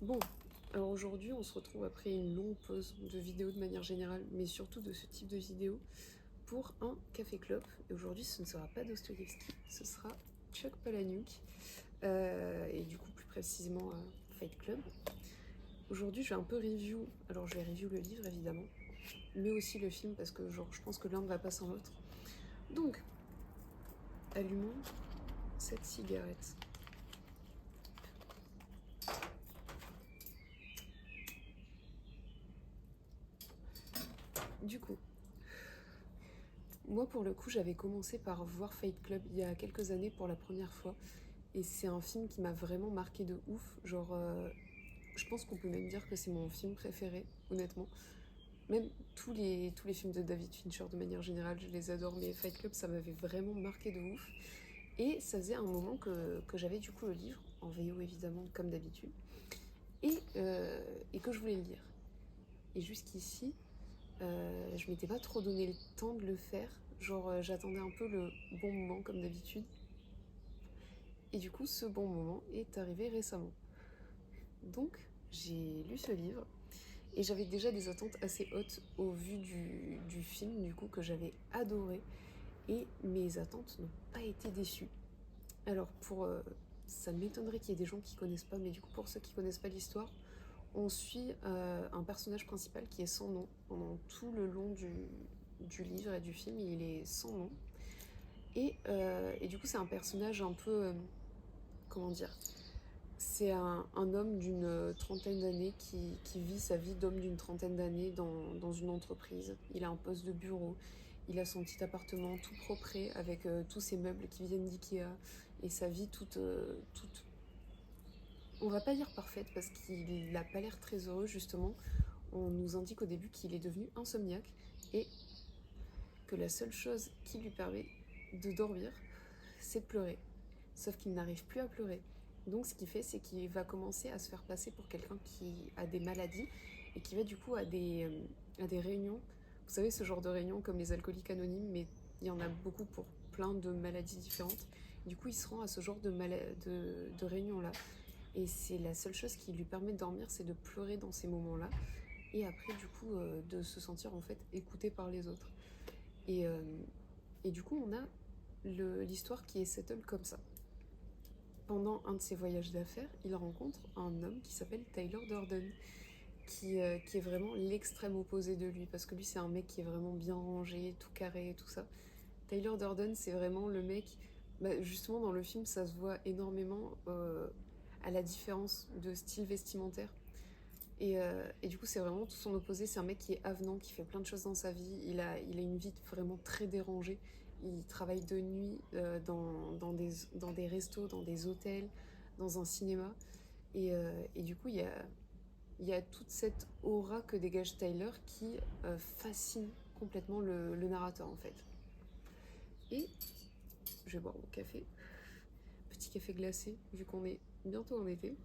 Bon, alors aujourd'hui, on se retrouve après une longue pause de vidéos de manière générale, mais surtout de ce type de vidéo, pour un café club. Et aujourd'hui, ce ne sera pas Dostoïevski, ce sera Chuck Palahniuk, et du coup, plus précisément, Fight Club. Aujourd'hui, je vais un peu review, alors je vais review le livre évidemment, mais aussi le film parce que genre, je pense que l'un ne va pas sans l'autre. Donc, allumons cette cigarette. Du coup, moi pour le coup, j'avais commencé par voir Fight Club il y a quelques années pour la première fois. Et c'est un film qui m'a vraiment marqué de ouf. Genre, je pense qu'on peut même dire que c'est mon film préféré, honnêtement. Même tous les films de David Fincher, de manière générale, je les adore, mais Fight Club, ça m'avait vraiment marqué de ouf. Et ça faisait un moment que j'avais du coup le livre, en VO évidemment, comme d'habitude, et que je voulais le lire. Et jusqu'ici, je m'étais pas trop donné le temps de le faire. Genre, j'attendais un peu le bon moment, comme d'habitude. Et du coup, ce bon moment est arrivé récemment. Donc, j'ai lu ce livre et j'avais déjà des attentes assez hautes au vu du film, du coup, que j'avais adoré. Et mes attentes n'ont pas été déçues. Alors, ça m'étonnerait qu'il y ait des gens qui connaissent pas, mais du coup, pour ceux qui connaissent pas l'histoire, on suit un personnage principal qui est sans nom pendant tout le long du livre et du film. Il est sans nom. Et du coup, c'est un personnage un peu. Comment dire? C'est un homme d'une trentaine d'années qui vit sa vie d'homme d'une trentaine d'années dans une entreprise. Il a un poste de bureau, il a son petit appartement tout propre avec tous ses meubles qui viennent d'Ikea et sa vie toute, on va pas dire parfaite parce qu'il n'a pas l'air très heureux justement. On nous indique au début qu'il est devenu insomniaque et que la seule chose qui lui permet de dormir, c'est de pleurer. Sauf qu'il n'arrive plus à pleurer. Donc ce qu'il fait, c'est qu'il va commencer à se faire passer pour quelqu'un qui a des maladies et qui va du coup à des réunions. Vous savez, ce genre de réunions comme les alcooliques anonymes, mais il y en a beaucoup pour plein de maladies différentes. Du coup, il se rend à ce genre de réunions-là. Et c'est la seule chose qui lui permet de dormir, c'est de pleurer dans ces moments-là. Et après, du coup, de se sentir en fait écouté par les autres. Et, euh, et du coup, on a l'histoire qui est settle comme ça. Pendant un de ses voyages d'affaires, il rencontre un homme qui s'appelle Tyler Durden, qui est vraiment l'extrême opposé de lui, parce que lui c'est un mec qui est vraiment bien rangé, tout carré et tout ça. Tyler Durden, c'est vraiment le mec, justement dans le film ça se voit énormément à la différence de style vestimentaire. Et du coup c'est vraiment tout son opposé, c'est un mec qui est avenant, qui fait plein de choses dans sa vie, il a une vie vraiment très dérangée. Il travaille de nuit dans des restos, dans des hôtels, dans un cinéma. Et du coup, il y a toute cette aura que dégage Tyler qui fascine complètement le narrateur en fait. Et je vais boire mon café. Petit café glacé, vu qu'on est bientôt en été.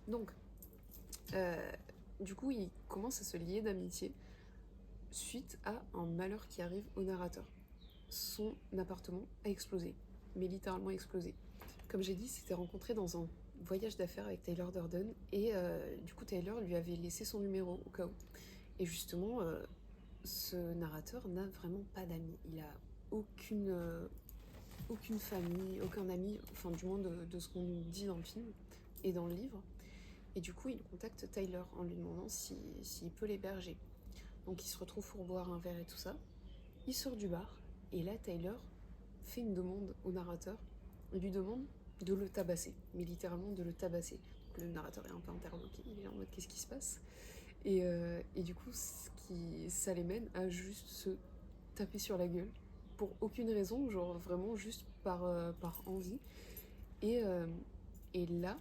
Donc, euh, du coup, il commence à se lier d'amitié suite à un malheur qui arrive au narrateur. Son appartement a explosé, mais littéralement explosé. Comme j'ai dit, s'était rencontré dans un voyage d'affaires avec Tyler Durden et du coup Tyler lui avait laissé son numéro au cas où. Et justement, ce narrateur n'a vraiment pas d'amis. Il a aucune famille, aucun ami, enfin du moins de ce qu'on nous dit dans le film et dans le livre. Et du coup, il contacte Tyler en lui demandant s'il peut l'héberger. Donc il se retrouve pour boire un verre et tout ça. Il sort du bar et là Tyler fait une demande au narrateur. Il lui demande de le tabasser, mais littéralement de le tabasser. Donc, le narrateur est un peu interloqué, il est en mode qu'est-ce qui se passe et du coup, ça les mène à juste se taper sur la gueule pour aucune raison, genre vraiment juste par envie. Et, euh, et là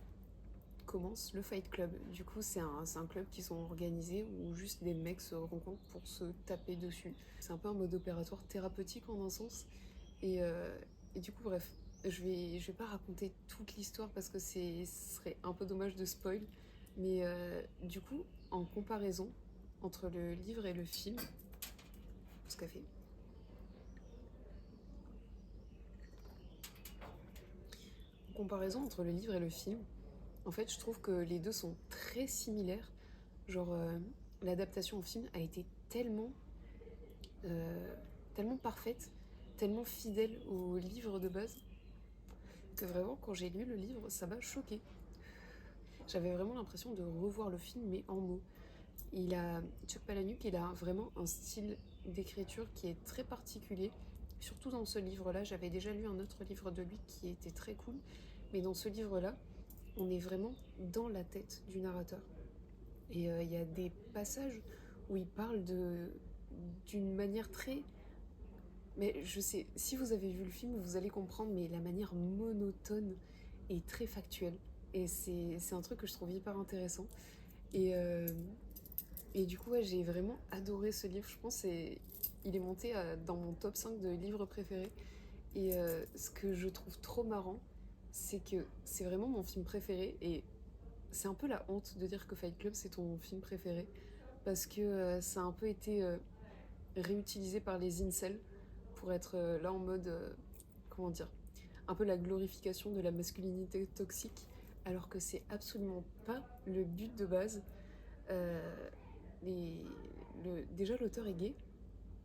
commence le Fight Club. Du coup, c'est un club qui sont organisés où juste des mecs se rencontrent pour se taper dessus. C'est un peu un mode opératoire thérapeutique en un sens. Et, euh, et du coup, bref, je vais pas raconter toute l'histoire parce que ce serait un peu dommage de spoil. Mais du coup, en comparaison entre le livre et le film, ce café, comparaison entre le livre et le film, en fait, je trouve que les deux sont très similaires. Genre, l'adaptation au film a été euh, tellement parfaite, tellement fidèle au livre de base, que vraiment, quand j'ai lu le livre, ça m'a choquée. J'avais vraiment l'impression de revoir le film, mais en mots. Chuck Palahniuk, il a vraiment un style d'écriture qui est très particulier. Surtout dans ce livre-là, j'avais déjà lu un autre livre de lui qui était très cool, mais dans ce livre-là, on est vraiment dans la tête du narrateur. Et il y a des passages où il parle d'une manière très... Mais je sais, si vous avez vu le film, vous allez comprendre, mais la manière monotone et très factuelle. Et c'est un truc que je trouve hyper intéressant. Et, euh, et du coup, ouais, j'ai vraiment adoré ce livre. Je pense il est monté dans mon top 5 de livres préférés. Et ce que je trouve trop marrant, c'est que c'est vraiment mon film préféré. Et c'est un peu la honte de dire que Fight Club, c'est ton film préféré. Parce que ça a un peu été réutilisé par les incels pour être là en mode... comment dire, un peu la glorification de la masculinité toxique, alors que c'est absolument pas le but de base. Euh, Déjà, l'auteur est gay,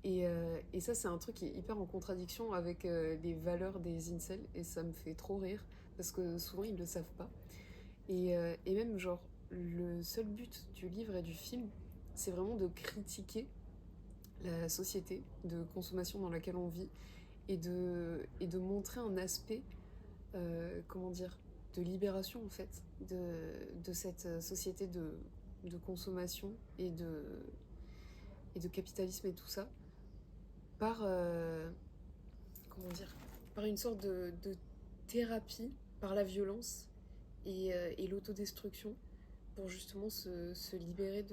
et ça, c'est un truc qui est hyper en contradiction avec les valeurs des incels, et ça me fait trop rire, parce que souvent, ils le savent pas. Et même, genre, le seul but du livre et du film, c'est vraiment de critiquer la société de consommation dans laquelle on vit, et de montrer un aspect, comment dire, de libération en fait, de cette société de consommation et de capitalisme et tout ça, par, comment dire, par une sorte de thérapie, par la violence et l'autodestruction, pour justement se libérer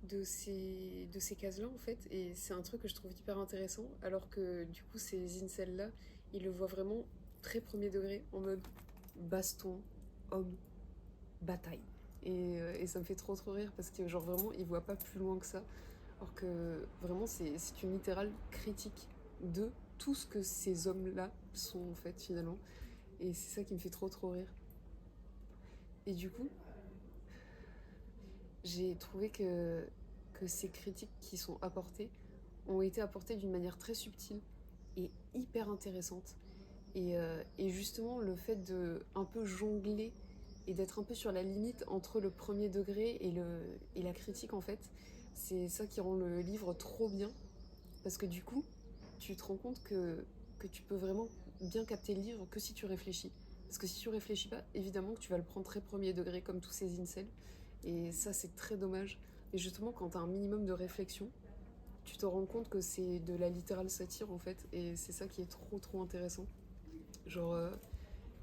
de ces cases-là en fait. Et c'est un truc que je trouve hyper intéressant, alors que du coup ces incels-là, ils le voient vraiment très premier degré, en mode baston, homme, bataille. Et ça me fait trop trop rire, parce que genre vraiment ils voient pas plus loin que ça, alors que vraiment c'est une littérale critique de tout ce que ces hommes-là sont en fait finalement. Et c'est ça qui me fait trop trop rire. Et du coup, j'ai trouvé que ces critiques qui sont apportées ont été apportées d'une manière très subtile et hyper intéressante. Et justement, le fait de un peu jongler et d'être un peu sur la limite entre le premier degré et la critique, en fait, c'est ça qui rend le livre trop bien. Parce que du coup, tu te rends compte que tu peux vraiment bien capter le livre que si tu réfléchis. Parce que si tu réfléchis pas, évidemment que tu vas le prendre très premier degré, comme tous ces incels. Et ça, c'est très dommage. Et justement, quand tu as un minimum de réflexion, tu te rends compte que c'est de la littérale satire, en fait. Et c'est ça qui est trop, trop intéressant. Genre,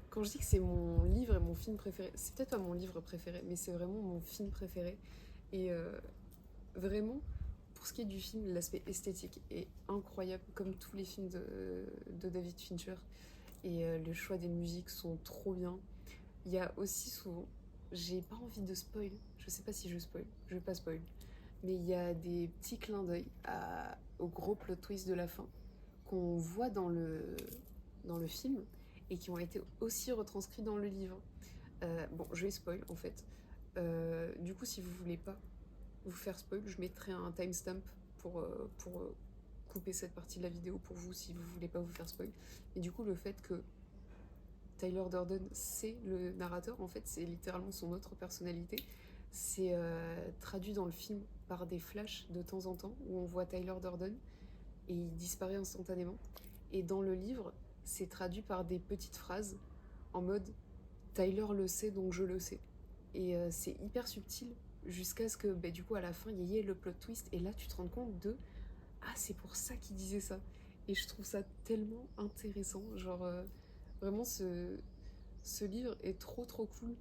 quand je dis que c'est mon livre et mon film préféré, c'est peut-être pas mon livre préféré, mais c'est vraiment mon film préféré. Et vraiment, pour ce qui est du film, l'aspect esthétique est incroyable, comme tous les films de David Fincher. Et le choix des musiques sont trop bien. Il y a aussi souvent, j'ai pas envie de spoil, je sais pas si je spoil, je vais pas spoil, mais il y a des petits clins d'œil au gros plot twist de la fin qu'on voit dans le film et qui ont été aussi retranscrits dans le livre. Bon, je vais spoil en fait. Du coup, si vous voulez pas vous faire spoil, je mettrai un timestamp pour couper cette partie de la vidéo pour vous si vous voulez pas vous faire spoil. Et du coup, le fait que Tyler Durden, c'est le narrateur, en fait, c'est littéralement son autre personnalité. C'est traduit dans le film par des flashs de temps en temps où on voit Tyler Durden et il disparaît instantanément. Et dans le livre, c'est traduit par des petites phrases en mode Tyler le sait donc je le sais. Et c'est hyper subtil jusqu'à ce que du coup à la fin il y ait le plot twist et là tu te rends compte de ah c'est pour ça qu'il disait ça. Et je trouve ça tellement intéressant, genre vraiment ce livre est trop trop cool.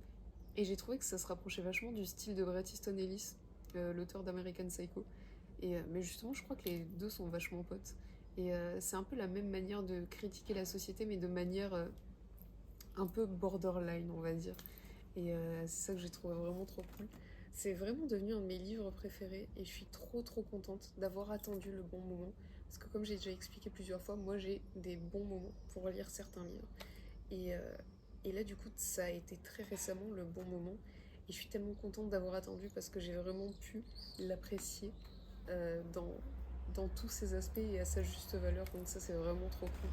Et j'ai trouvé que ça se rapprochait vachement du style de Bret Easton Ellis, l'auteur d'American Psycho. Mais justement, je crois que les deux sont vachement potes. Et c'est un peu la même manière de critiquer la société, mais de manière un peu borderline, on va dire. Et c'est ça que j'ai trouvé vraiment trop cool. C'est vraiment devenu un de mes livres préférés et je suis trop trop contente d'avoir attendu le bon moment. Parce que comme j'ai déjà expliqué plusieurs fois, moi j'ai des bons moments pour lire certains livres. Et, euh, et là, du coup, ça a été très récemment le bon moment. Et je suis tellement contente d'avoir attendu parce que j'ai vraiment pu l'apprécier dans tous ses aspects et à sa juste valeur. Donc ça, c'est vraiment trop cool.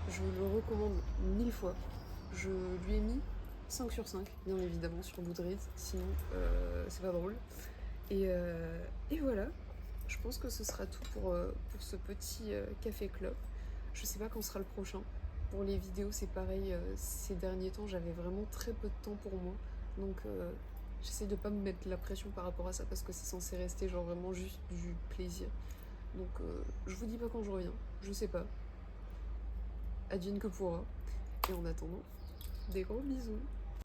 Je le recommande 1000 fois. Je lui ai mis 5 sur 5, bien évidemment, sur Goodreads. Sinon, c'est pas drôle. Et voilà. Je pense que ce sera tout pour ce petit café club. Je sais pas quand sera le prochain. Pour les vidéos, c'est pareil. Ces derniers temps, j'avais vraiment très peu de temps pour moi. Donc, j'essaie de pas me mettre la pression par rapport à ça parce que c'est censé rester genre vraiment juste du plaisir. Donc, je vous dis pas quand je reviens. Je sais pas. Advienne que pourra. Et en attendant, des gros bisous.